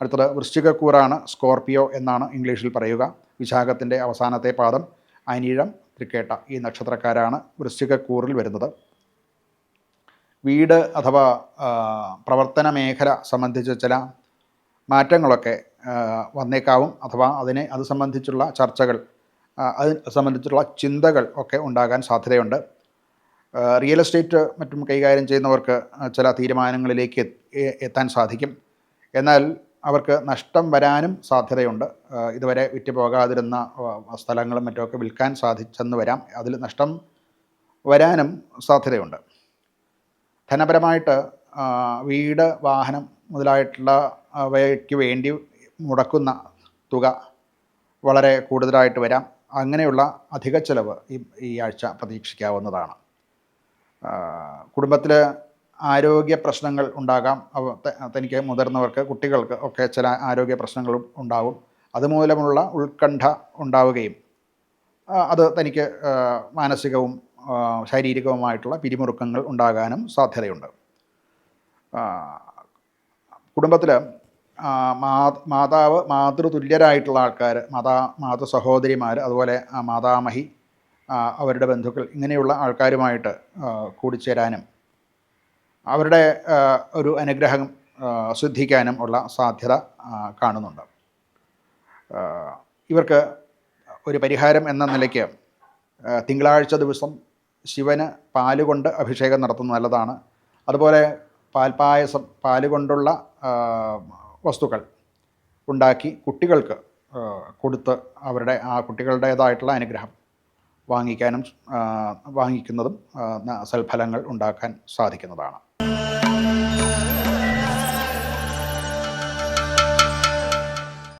അടുത്തത് വൃശ്ചികക്കൂറാണ്. സ്കോർപിയോ എന്നാണ് ഇംഗ്ലീഷിൽ പറയുക. വിശാഖത്തിൻ്റെ അവസാനത്തെ പാദം, അനിഴം, തൃക്കേട്ട ഈ നക്ഷത്രക്കാരാണ് വൃശ്ചികക്കൂറിൽ വരുന്നത്. വീട് അഥവാ പ്രവർത്തന മേഖല സംബന്ധിച്ച് ചില മാറ്റങ്ങളൊക്കെ വന്നേക്കാവും. അഥവാ അത് സംബന്ധിച്ചുള്ള ചർച്ചകൾ, അത് സംബന്ധിച്ചുള്ള ചിന്തകൾ ഒക്കെ ഉണ്ടാകാൻ സാധ്യതയുണ്ട്. റിയൽ എസ്റ്റേറ്റ് മറ്റും കൈകാര്യം ചെയ്യുന്നവർക്ക് ചില തീരുമാനങ്ങളിലേക്ക് എത്താൻ സാധിക്കും. എന്നാൽ അവർക്ക് നഷ്ടം വരാനും സാധ്യതയുണ്ട്. ഇതുവരെ വിറ്റ് പോകാതിരുന്ന സ്ഥലങ്ങളും മറ്റുമൊക്കെ വിൽക്കാൻ സാധിച്ചെന്ന് വരാം. അതിൽ നഷ്ടം വരാനും സാധ്യതയുണ്ട്. ധനപരമായിട്ട് വീട്, വാഹനം മുതലായിട്ടുള്ള അവയ്ക്ക് വേണ്ടി മുടക്കുന്ന തുക വളരെ കൂടുതലായിട്ട് വരാം. അങ്ങനെയുള്ള അധിക ചിലവ് ഈ ആഴ്ച പ്രതീക്ഷിക്കാവുന്നതാണ്. കുടുംബത്തിൽ ആരോഗ്യ പ്രശ്നങ്ങൾ ഉണ്ടാകാം. തനിക്ക് മുതിർന്നവർക്ക്, കുട്ടികൾക്ക് ഒക്കെ ചില ആരോഗ്യ പ്രശ്നങ്ങളും ഉണ്ടാകും. അതുമൂലമുള്ള ഉത്കണ്ഠ ഉണ്ടാവുകയും അത് തനിക്ക് മാനസികവും ശാരീരികവുമായിട്ടുള്ള പിരിമുറുക്കങ്ങൾ ഉണ്ടാകാനും സാധ്യതയുണ്ട്. കുടുംബത്തിൽ മാതാവ്, മാതൃതുല്യരായിട്ടുള്ള ആൾക്കാർ, മാതൃ സഹോദരിമാർ, അതുപോലെ മാതാമഹി, അവരുടെ ബന്ധുക്കൾ, ഇങ്ങനെയുള്ള ആൾക്കാരുമായിട്ട് കൂടിച്ചേരാനും അവരുടെ ഒരു അനുഗ്രഹം സിദ്ധിക്കാനും ഉള്ള സാധ്യത കാണുന്നുണ്ട്. ഇവർക്ക് ഒരു പരിഹാരം എന്ന നിലയ്ക്ക് തിങ്കളാഴ്ച ദിവസം ശിവന് പാലുകൊണ്ട് അഭിഷേകം നടത്തുന്നത് നല്ലതാണ്. അതുപോലെ പാൽപ്പായസം, പാലുകൊണ്ടുള്ള വസ്തുക്കൾ ഉണ്ടാക്കി കുട്ടികൾക്ക് കൊടുത്ത് അവരുടെ കുട്ടികളുടേതായിട്ടുള്ള അനുഗ്രഹം വാങ്ങിക്കുന്നതും സൽഫലങ്ങൾ ഉണ്ടാക്കാൻ സാധിക്കുന്നതാണ്.